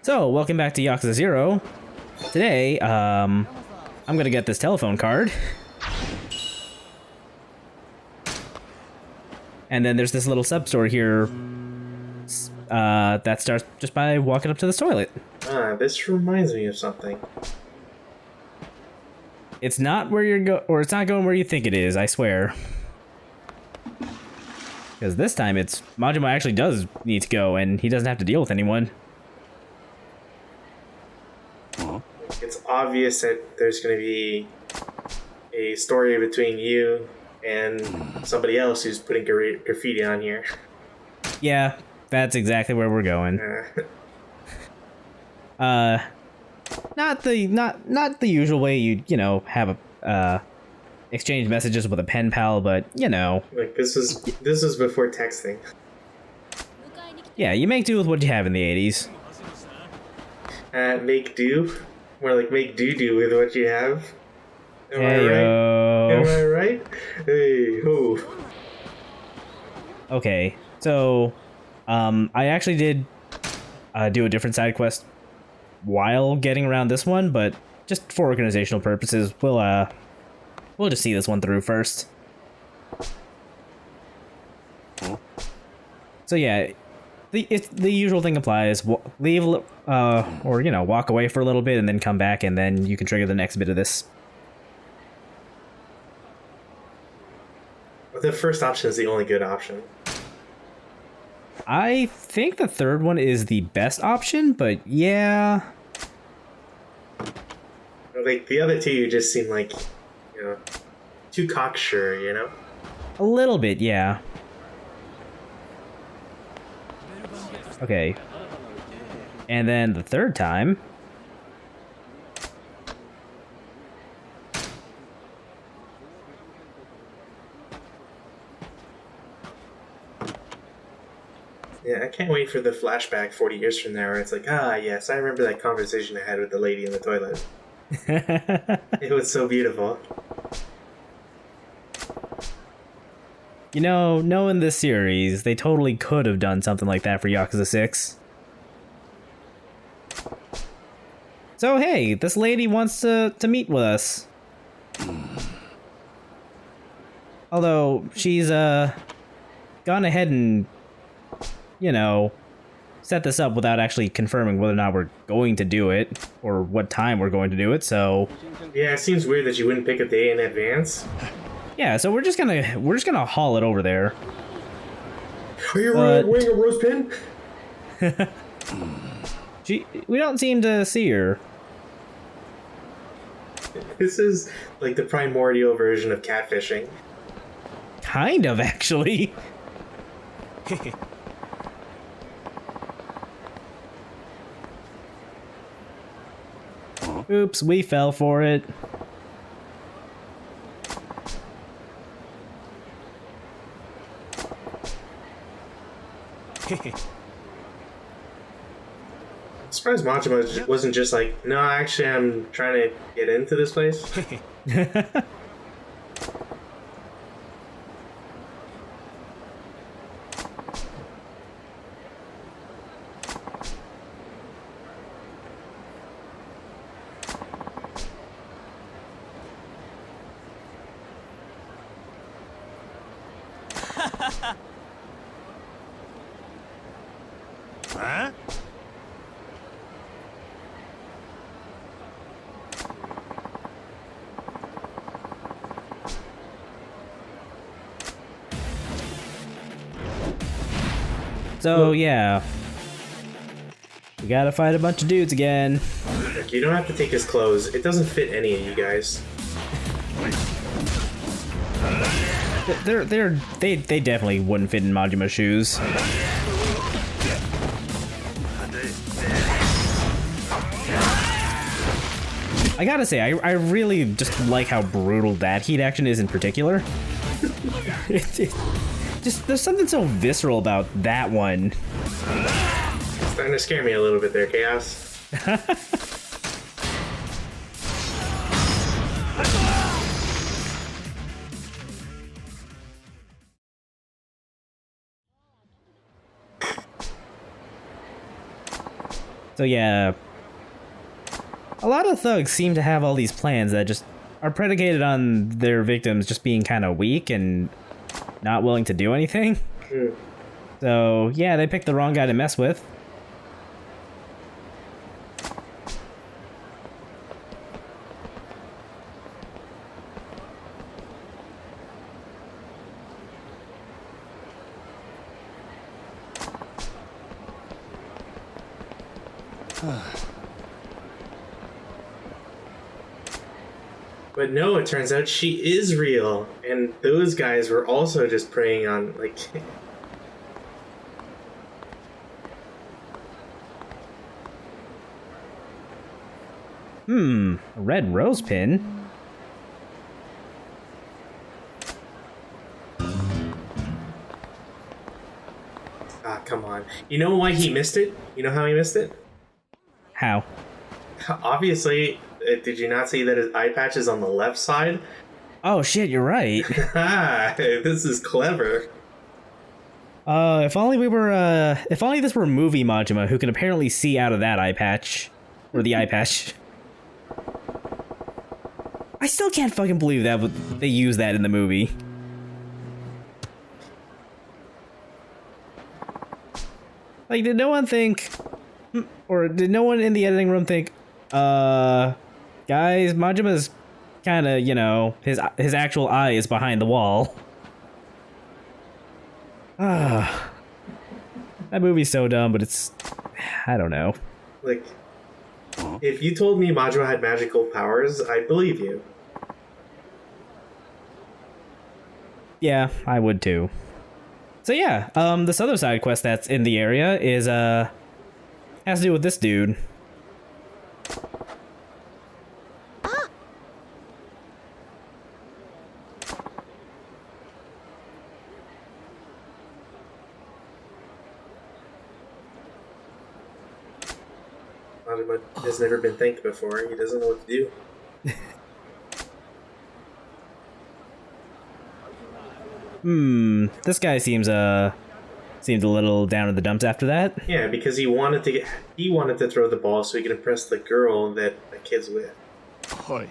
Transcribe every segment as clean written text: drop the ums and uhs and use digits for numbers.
So, welcome back to Yakuza 0. Today, I'm gonna get this telephone card. And then there's this little sub-store here that starts just by walking up to the toilet. This reminds me of something. It's not where you're or it's not going where you think it is, I swear. Because this time Majima actually does need to go, and he doesn't have to deal with anyone. It's obvious that there's going to be a story between you and somebody else who's putting graffiti on here. Yeah, that's exactly where we're going. Not the usual way you have a exchange messages with a pen pal, but Like this is before texting. Yeah, you make do with what you have in the 80s. Make do, more like make do with what you have. Am I Hey-o. right? Am I right? Hey ho. Okay, so I actually did do a different side quest while getting around this one, but just for organizational purposes, we'll just see this one through first. So yeah, the usual thing applies. Leave or walk away for a little bit and then come back, and then you can trigger the next bit of this. But the first option is the only good option. I think the third one is the best option, but yeah. Like the other two just seem like, too cocksure, A little bit, yeah. Okay. And then the third time. Yeah, I can't wait for the flashback 40 years from now where it's like, yes, I remember that conversation I had with the lady in the toilet. It was so beautiful. Knowing this series, they totally could have done something like that for Yakuza 6. So hey, this lady wants to meet with us. Although, she's gone ahead and, set this up without actually confirming whether or not we're going to do it, or what time we're going to do it, so... Yeah, it seems weird that you wouldn't pick a day in advance. Yeah, so we're just gonna haul it over there. Are you wearing a rose pin? We don't seem to see her. This is like the primordial version of catfishing. Kind of, actually. Oops, we fell for it. I'm surprised Majima wasn't just like, no, actually, I'm trying to get into this place. Huh? So, yeah. We gotta fight a bunch of dudes again. Look, you don't have to take his clothes. It doesn't fit any of you guys. They definitely wouldn't fit in Majima's shoes. I gotta say, I really just like how brutal that heat action is in particular. Just there's something so visceral about that one. It's starting to scare me a little bit there, Chaos. So yeah, a lot of thugs seem to have all these plans that just are predicated on their victims just being kind of weak and not willing to do anything. Mm. So yeah, they picked the wrong guy to mess with. But no, it turns out she is real, and those guys were also just preying on, like... A red rose pin? Ah, come on. You know why he missed it? You know how he missed it? How? Obviously, did you not see that his eye patch is on the left side? Oh shit, you're right. Ah, this is clever. If only we were, if only this were movie Majima, who can apparently see out of that eye patch. Or the eye patch. I still can't fucking believe that they used that in the movie. Like, did no one think... Or did no one in the editing room think, guys, Majima's kinda, you know, his actual eye is behind the wall. Ah. That movie's so dumb, but it's... I don't know. Like, if you told me Majima had magical powers, I'd believe you. Yeah, I would too. So yeah, this other side quest that's in the area is, has to do with this dude. Majima has never been thanked before. He doesn't know what to do. This guy seems a little down in the dumps after that. Yeah, because he wanted to throw the ball so he could impress the girl that the kid's with. Hi.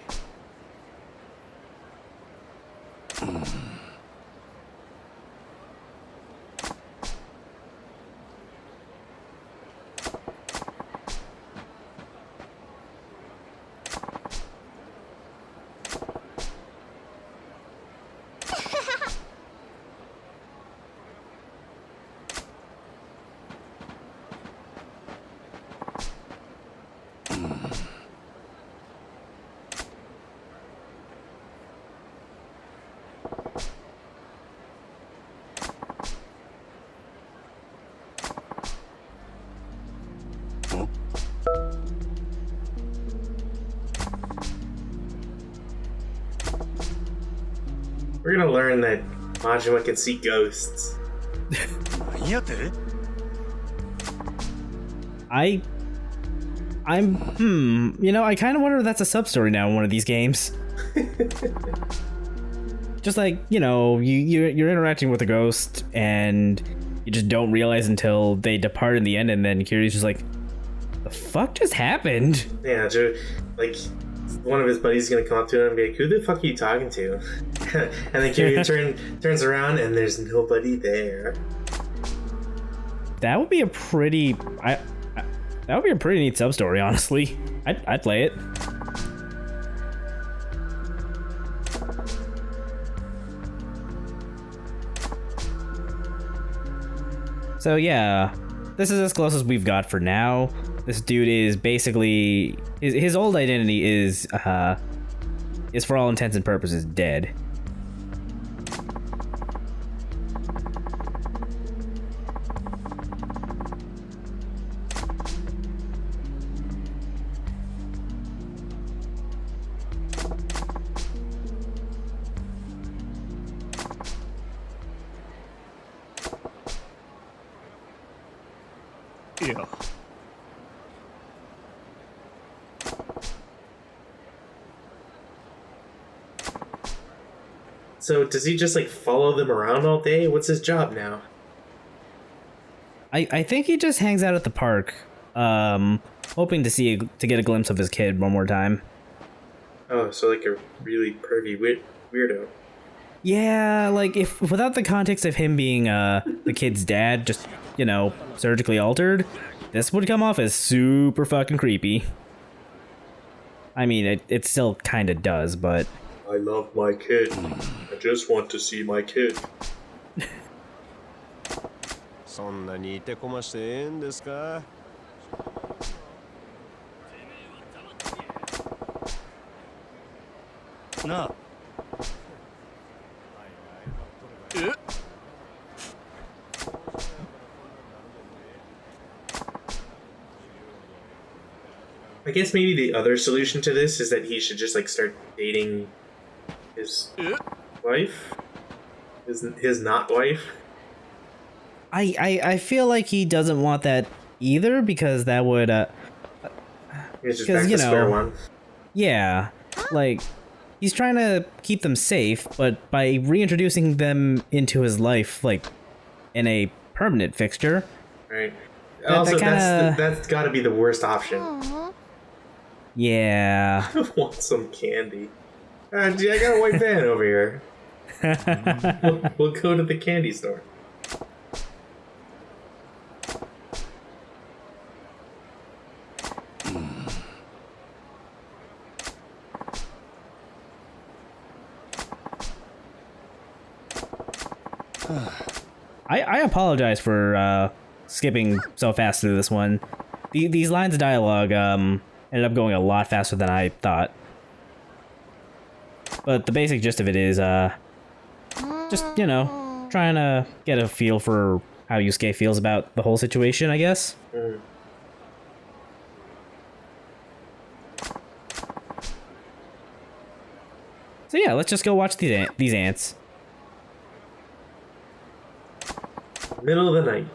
We're gonna learn that Majima can see ghosts. You know, I kind of wonder if that's a sub-story now in one of these games. Just like, you know, you're interacting with a ghost and you just don't realize until they depart in the end, and then Kiryu's just like, the fuck just happened? Yeah, like, one of his buddies is gonna come up to him and be like, who the fuck are you talking to? And then Kiryu turns around and there's nobody there. That would be a pretty... that would be a pretty neat sub-story, honestly. I'd play it. So yeah, this is as close as we've got for now. This dude is basically... His old identity is for all intents and purposes dead. Yeah. So does he just like follow them around all day? What's his job now? I think he just hangs out at the park. hoping to get a glimpse of his kid one more time. Oh, so like a really pervy weirdo. Yeah, like if without the context of him being the kid's dad, just surgically altered, this would come off as super fucking creepy. I mean, it still kind of does, but I love my kid. I just want to see my kid. そんなにいてこましてええんですかなあ I guess maybe the other solution to this is that he should just like start dating his wife, his not wife. I feel like he doesn't want that either, because that would It's just back to square one. yeah, like he's trying to keep them safe, but by reintroducing them into his life, like in a permanent fixture, Right. That Also, kinda- that's got to be the worst option. yeah. I want some candy. Gee, I got a white van over here. We'll go to the candy store. I apologize for skipping so fast through this one. These lines of dialogue ended up going a lot faster than I thought. But the basic gist of it is just, trying to get a feel for how Yusuke feels about the whole situation, I guess. Mm. So yeah, let's just go watch these ants. Middle of the night.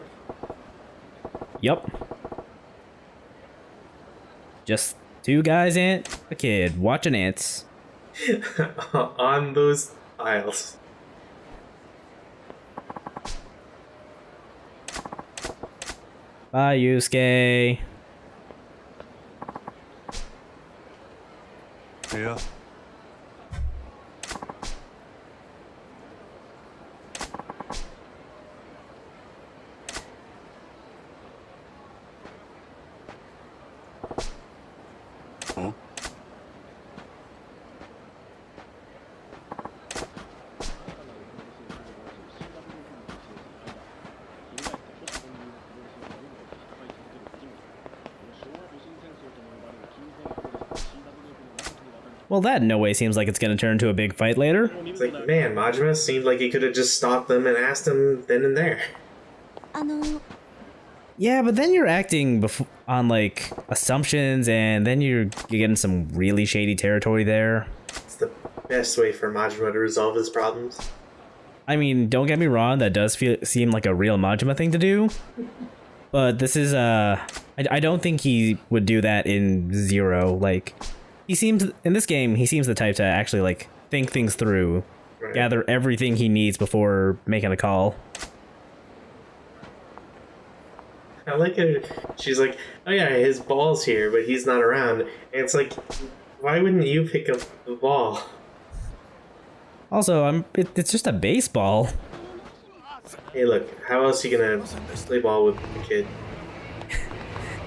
Yup. Just two guys and a kid watching ants. On those aisles. Bye, Yusuke. いや Well, that in no way seems like it's gonna turn into a big fight later. It's like, man, Majima seemed like he could have just stopped them and asked them then and there. Yeah, but then you're acting on like assumptions, and then you're getting some really shady territory there. It's the best way for Majima to resolve his problems. I mean, don't get me wrong, that does seem like a real Majima thing to do. But this is I don't think he would do that in Zero. Like, he seems in this game, he seems the type to actually like think things through, Right. gather everything he needs before making a call. I like it. She's like, oh yeah, his ball's here, but he's not around. And it's like, why wouldn't you pick up the ball? Also, it's just a baseball. Hey, look, how else are you gonna play ball with the kid?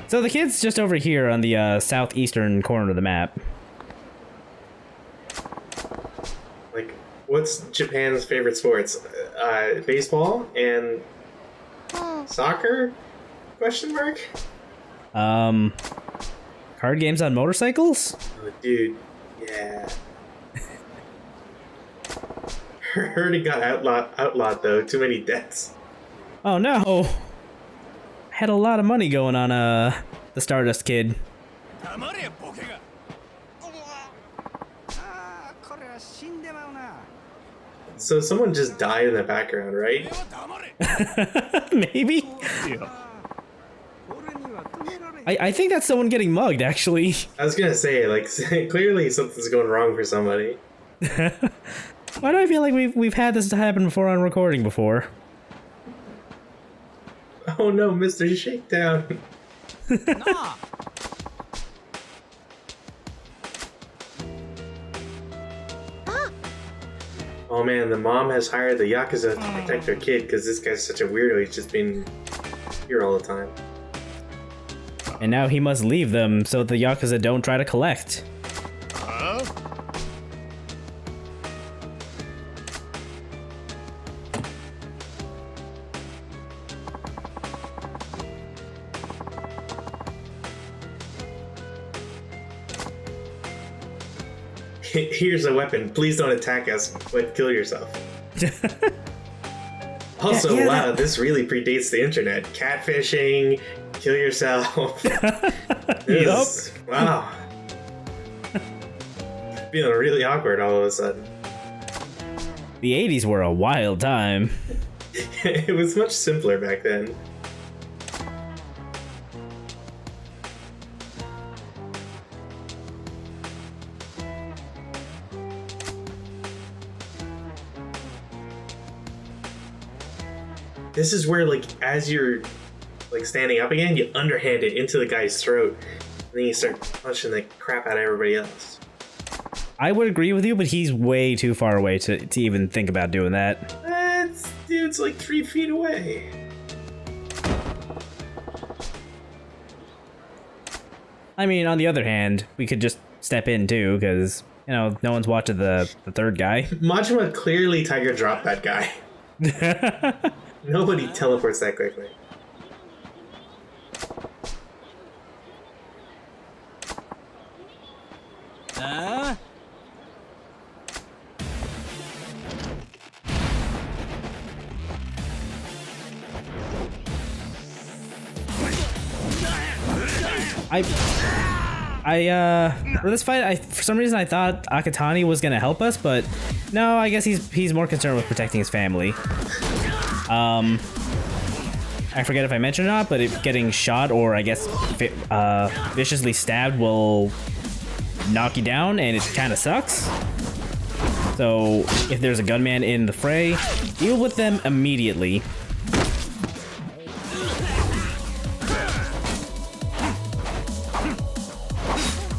So the kid's just over here on the southeastern corner of the map. Like, what's Japan's favorite sports? Baseball and soccer? Question mark? Card games on motorcycles? Oh, dude, yeah. Heard it got outlawed though. Too many deaths. Oh no! Had a lot of money going on the Stardust Kid. 黙れボケがああこれは死んでまうな So someone just died in the background, right? 黙れ Maybe? 俺には止められ I think that's someone getting mugged, actually. I was gonna say, like, clearly something's going wrong for somebody. Why do I feel like we've had this happen before on recording before? Oh no, Mr. Shakedown. なあ Oh man, the mom has hired the Yakuza to protect her kid because this guy's such a weirdo. He's just been here all the time. And now he must leave them so the Yakuza don't try to collect. Here's a weapon. Please don't attack us, but kill yourself. Also, wow, this really predates the internet. Catfishing, kill yourself. Wow. Feeling really awkward all of a sudden. The 80s were a wild time. It was much simpler back then. This is where, like, as you're, like, standing up again, you underhand it into the guy's throat, and then you start punching the crap out of everybody else. I would agree with you, but he's way too far away to even think about doing that. Dude's like 3 feet away. I mean, on the other hand, we could just step in too, because, you know, no one's watching the third guy. Majima clearly Tiger dropped that guy. Nobody teleports that quickly. For this fight, for some reason I thought Akatani was gonna help us, but no, I guess he's more concerned with protecting his family. I forget if I mentioned or not, but getting shot or I guess viciously stabbed will knock you down, and it kind of sucks. So if there's a gunman in the fray, deal with them immediately.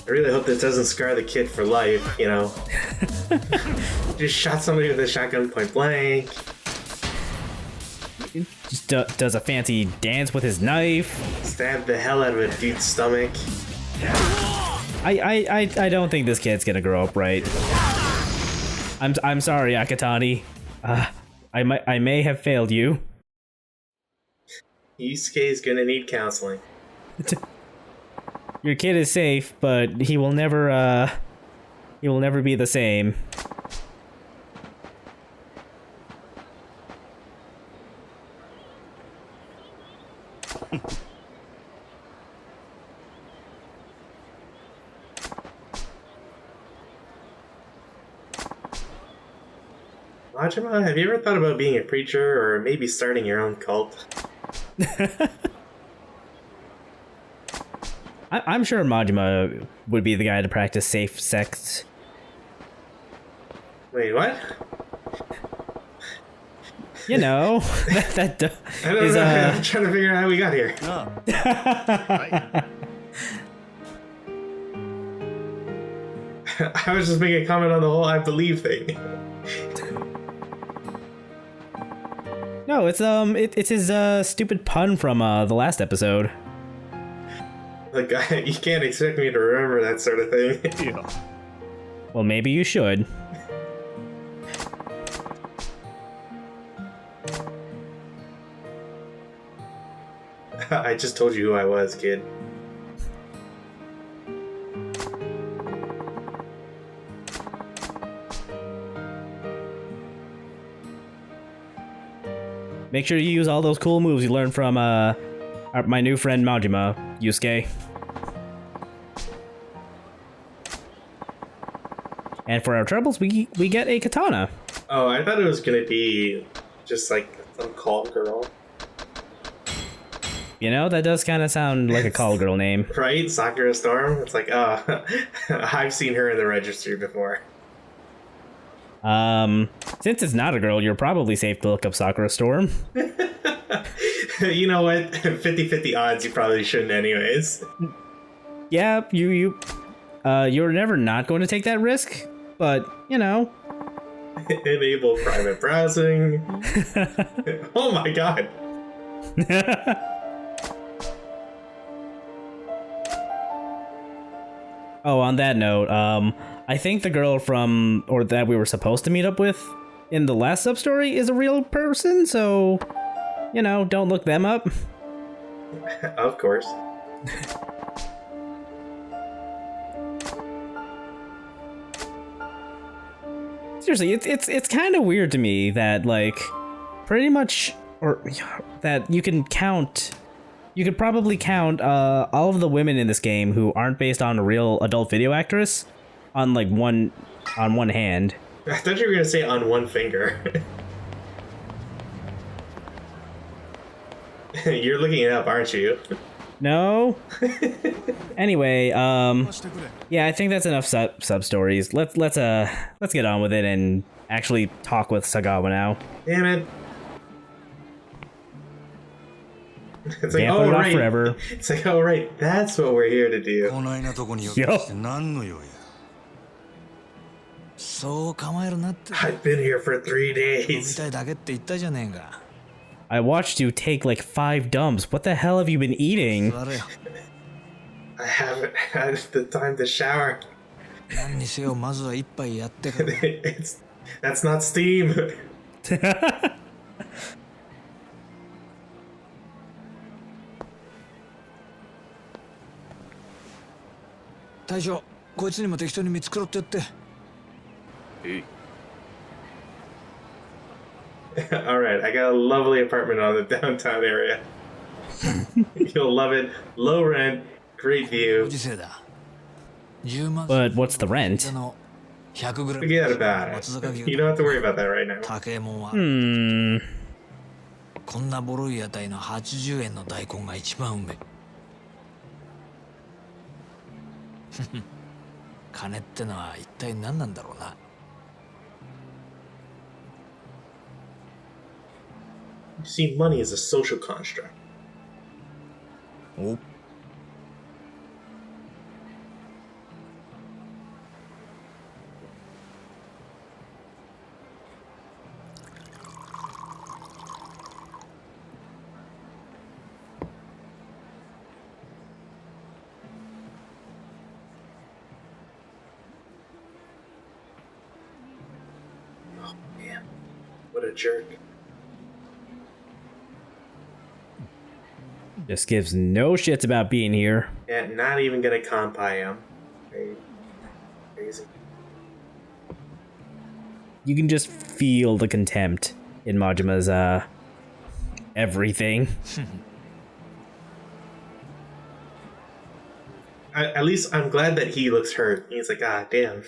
I really hope this doesn't scar the kid for life, you know. Just shot somebody with a shotgun point blank. Just does a fancy dance with his knife. Stabbed the hell out of a dude's stomach. I don't think this kid's gonna grow up right. I'm sorry, Akatani. I may have failed you. Yusuke's gonna need counseling. Your kid is safe, but he will never be the same. Majima, have you ever thought about being a preacher or maybe starting your own cult? I'm sure Majima would be the guy to practice safe sex. Wait, what? You know, that I don't know. I'm trying to figure out how we got here. I was just making a comment on the whole "I believe" thing. No, it's his stupid pun from the last episode. Like, you can't expect me to remember that sort of thing. Yeah. Well, maybe you should. I just told you who I was, kid. Make sure you use all those cool moves you learned from my new friend Majima, Yusuke. And for our troubles, we get a katana. Oh, I thought it was gonna be just like some call girl. You know, that does kind of sound like a call girl name. Right? Sakura Storm? It's like, oh, I've seen her in the registry before. Since it's not a girl, you're probably safe to look up Sakura Storm. You know what? 50-50 odds you probably shouldn't anyways. Yeah, you're never not going to take that risk, but, you know. Enable private browsing. Oh my god. Oh, on that note, I think the girl from, or that we were supposed to meet up with in the last sub-story is a real person, so, you know, don't look them up. Of course. Seriously, it's kind of weird to me that, like, pretty much, or that you can count, you could probably count all of the women in this game who aren't based on a real adult video actress on like one hand. I thought you were gonna say on one finger. You're looking it up, aren't you? No. Anyway, yeah, I think that's enough sub stories. Let's get on with it and actually talk with Sagawa now. Damn it. It's like, Can't oh put it off right. forever. It's like, oh right, that's what we're here to do. I've been here for 3 days. I watched you take like 5 dumps. What the hell have you been eating? I haven't had the time to shower. That's not Steam. 大将、こいつにも適当に見繕ってやって。Alright, I got a lovely apartment on the downtown area. You'll love it. Low rent, great view. But what's the rent? Forget about it. You don't have to worry about that right now. こんなボロい屋台の80円の大根が一番うめえ。金ってのは一体何なんだろうな。You see, money is a social construct. お。What a jerk. Just gives no shits about being here. Yeah, not even gonna compy him. Crazy. You can just feel the contempt in Majima's everything. At least I'm glad that he looks hurt. He's like, ah, damn.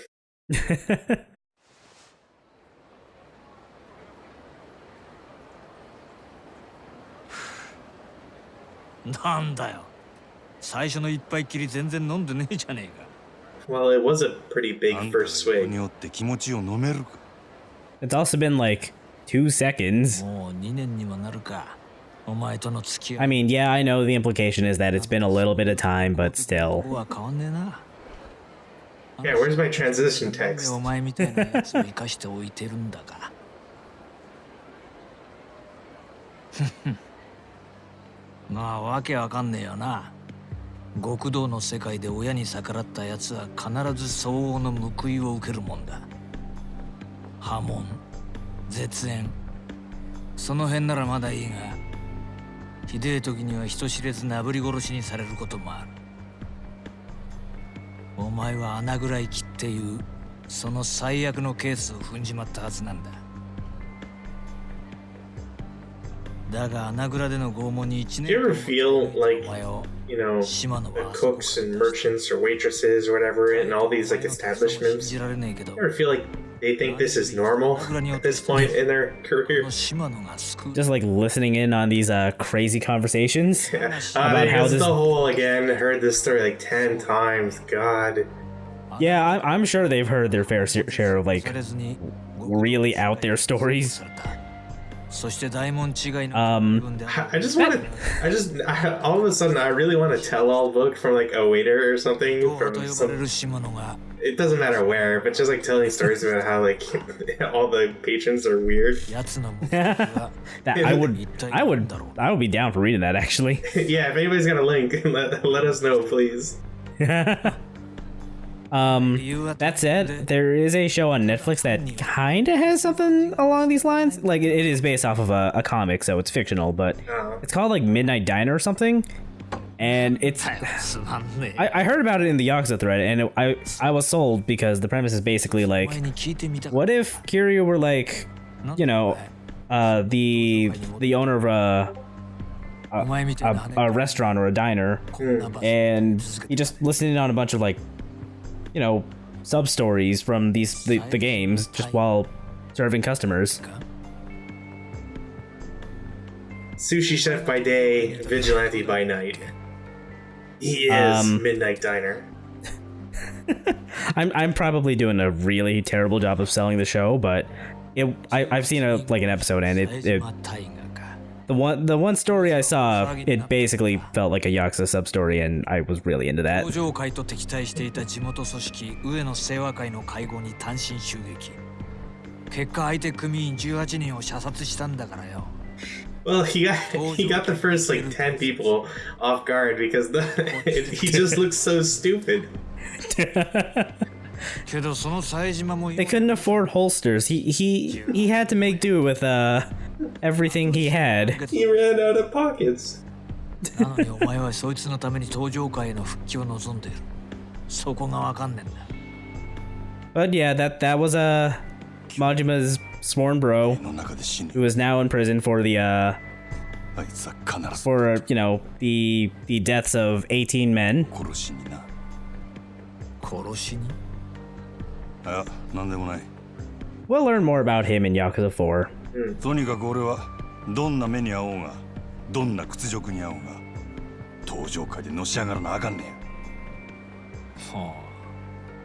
なんだよ。最初の一杯きり全然飲んでねえじゃねえか。Well, it was a pretty big first swig. It's also been like 2 seconds. もう2年にもなるか。お前との付き合い。I mean, yeah, I know the implication is that it's been a little bit of time, but still. ここは変わんねえな。Yeah, where's my transition text? お前みたいなやつを生かしておいてるんだが。まあわけわかんねえよな。極道の世界で親に逆らったやつは必ず相応の報いを受けるもんだ。破門、絶縁、その辺ならまだいいが、ひでえ時には人知れずなぶり殺しにされることもある。お前は穴ぐらい切っていうその最悪のケースを踏んじまったはずなんだ。だが穴蔵での拷問に1 Do you ever feel like, お前を you know, the cooks and merchants or waitresses or whatever in all these like establishments? You ever feel like they think this is normal at this point in their career? Just like listening in on these crazy conversations about how this this. The whole again heard this story like 10 times. God. Yeah, I'm sure they've heard their fair share of like really out there stories. そして大門違いの I just want to. All of a sudden, I really want a tell-all book from like a waiter or something. と From 呼ばれ some, る島のが it doesn't matter where, but just like telling stories about how like all the patrons are weird. やつの目的は That I would be down for reading that actually. Yeah, if anybody's got a link, let us know, please. That said, there is a show on Netflix that kind of has something along these lines. Like it is based off of a comic, so it's fictional, but it's called like Midnight Diner or something. And it's すまんね I heard about it in the Yakuza thread, and I was sold because the premise is basically お like, 前に聞いてみた what if Kiryu were like, you know, the owner of お前みたいな a restaurant or a diner, こんな場所 and he just listened in on a bunch of like, you know, sub stories from the games just while serving customers. Sushi chef by day, vigilante by night. He is Midnight Diner. I'm probably doing a really terrible job of selling the show, but I've seen an episode, and 大島大河か the one story I saw, it basically felt like a Yakuza sub story, and I was really into that. 工場会と敵対していた地元組織上野清和会の会合に単身襲撃結果相手組員18人を射殺したんだからよ Well, he got the first like 10 people off guard because he just looks so stupid. けどその冴島も They couldn't afford holsters. He had to make do with everything he had. He ran out of pockets. なのにお前はそいつのために登場会への復帰を望んでいるそこがわかんねえんだ But yeah, that was Majima's sworn bro, の中で死ぬ who is now in prison for the あいつは必ず for you know the deaths of 18 men. 殺しにな殺しにあなんでもない We'll learn more about him in Yakuza 4. とにかく俺はどんな目に遭おうがどんな屈辱に遭おうが登場会でのし上がらなあかんねんは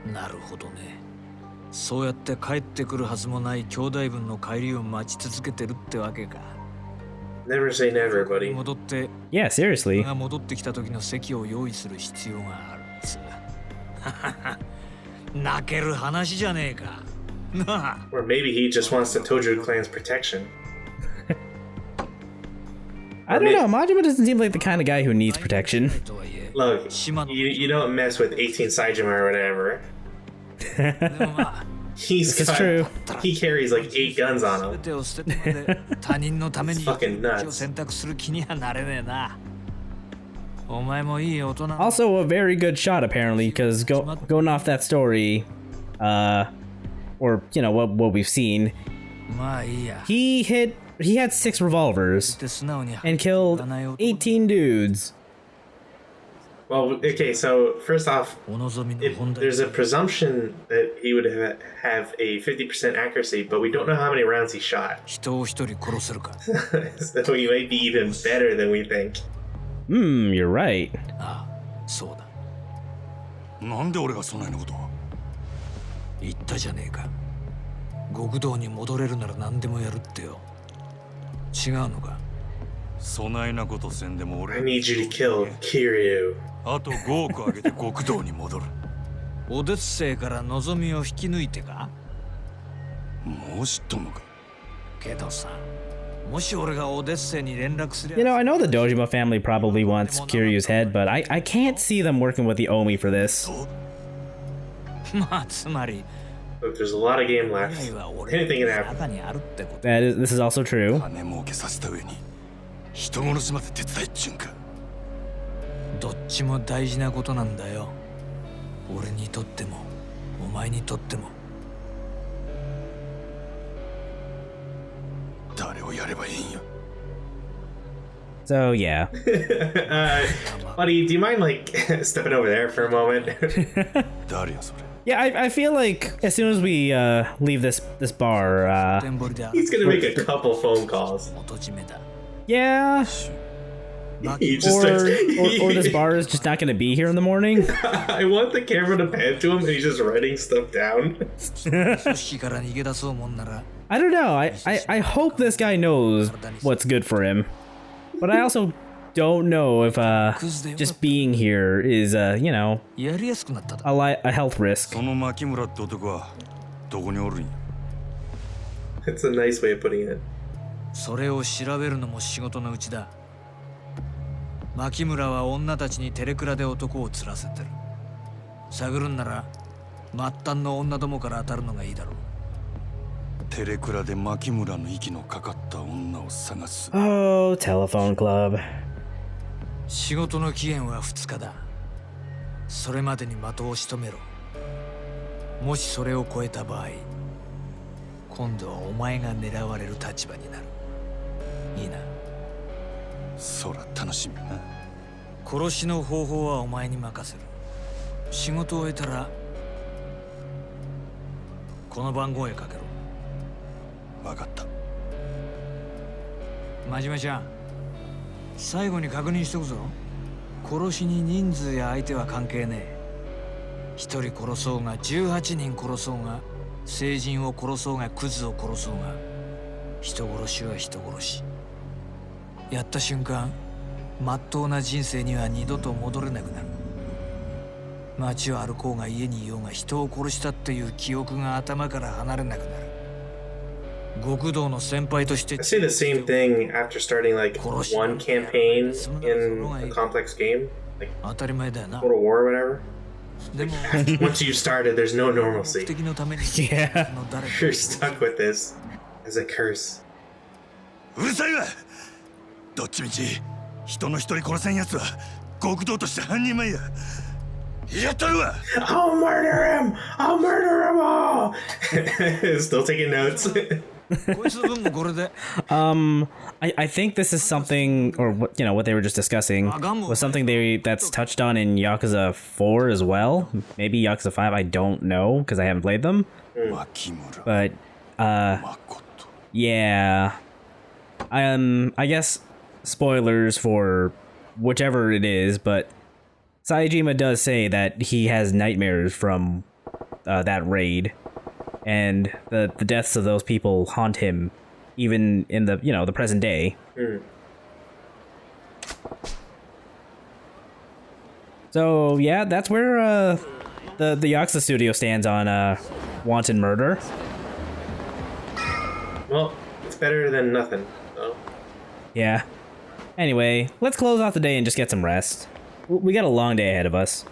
あなるほどねそうやって帰ってくるはずもない兄弟分の帰りを待ち続けてるってわけか Never say never, buddy. 戻って Yeah, seriously. が戻ってきた時の席を用意する必要があるっつ泣ける話じゃねえかなあ Or maybe he just wants the Tojo clan's protection. I don't know. Majima doesn't seem like the kind of guy who needs protection. とはいえ Look, 島の you don't mess with 18 Saijima or whatever. でもまあ He's It's got, true. he carries like 8 guns on 全 him. てを捨ててまで他人のために It's fucking nuts. 道を選択する気にはなれねえなお前もいい大人 Also, a very good shot apparently, because going off that story, or you know what we've seen, まあいいや he had 6 revolvers で素直に and killed 18 dudes. Well, okay, so first off, お望みの本題 there's a presumption that he would have a 50% accuracy, but we don't know how many rounds he shot. 人を一人殺せるか So he might be even better than we think. You're right. ああそうだなんで俺がそないなことを言ったじゃねえか極道に戻れるなら何でもやるってよ違うのかそないなことせんでも俺 I need you to kill Kiryu. あと5億あげて極道に戻るオデッセイから望みを引き抜いてかもう知っとんのかけどさもし俺がオデッセイに連絡すりゃ You know, I know the Dojima family probably wants Kiryu's head, but I can't see them working with the Omi for this. まあつまり Look, there's a lot of game 未 left. 来は俺 Anything can の happen. 中にあるってこと This is also true. 金儲けさせた上に人殺しまで手伝いっちゅうんかどっちも大事なことなんだよ俺にとってもお前にとっても誰をやればいいんよ So yeah. Buddy, do you mind like stepping over there for a moment? 誰やそれ Yeah, I feel like as soon as we leave this bar, 天堀で He's gonna make a couple phone calls. 元締めだ yeah, He just starts. or this bar is just not going to be here in the morning. I want the camera to pan to him, and he's just writing stuff down. 組織から逃げ出そうもんなら I don't know. I hope this guy knows what's good for him. But I also don't know if just being here is you know, やりやすくなっただ a health risk. その牧村って男はどこにおるんや。 That's a nice way of putting it. それを調べるのも仕事のうちだ。牧村は女たちにテレクラで男を釣らせてる。探るんなら末端の女どもから当たるのがいいだろう。テレクラで牧村の息のかかった女を探す。 Oh, telephone club. 仕事の期限は2日だ。それまでに的を仕留めろ。もしそれを超えた場合、今度はお前が狙われる立場になる。いいな。そら楽しみやな。殺しの方法はお前に任せる。仕事を終えたらこの番号へかけろ。わかった。真島ちゃん、最後に確認しとくぞ。殺しに人数や相手は関係ねえ。一人殺そうが18人殺そうが成人を殺そうがクズを殺そうが、人殺しは人殺し。やった瞬間、まっとうな人生には二度と戻れなくなる。街を歩こうが家にいようが人を殺したっていう記憶が頭から離れなくなる。極道の先輩として I say the same thing after starting like one campaign in a complex game, like 当たり前だよな。 Total War or whatever. でも Once you started, there's no 目 normalcy. 的のために Yeah. の誰か You're stuck with this as a curse. うるさいわ。どっちみち人の一人殺せんやつは極道として半人前や。やったるわ。 I'll murder him! I'll murder them all! Still taking notes. こいつの分もこれで I think this is something, or what, you know, what they were just discussing was something that's touched on in Yakuza 4 as well. Maybe Yakuza 5, I don't know because I haven't played them. 牧村 But 誠。 yeah, I guess spoilers for whichever it is, but Saejima does say that he has nightmares from that raid, and the deaths of those people haunt him even in the, you know, the present day. So yeah, that's where the Yakuza studio stands on wanton murder. Well, it's better than nothing. So. Yeah. Anyway, let's close off the day and just get some rest. We got a long day ahead of us.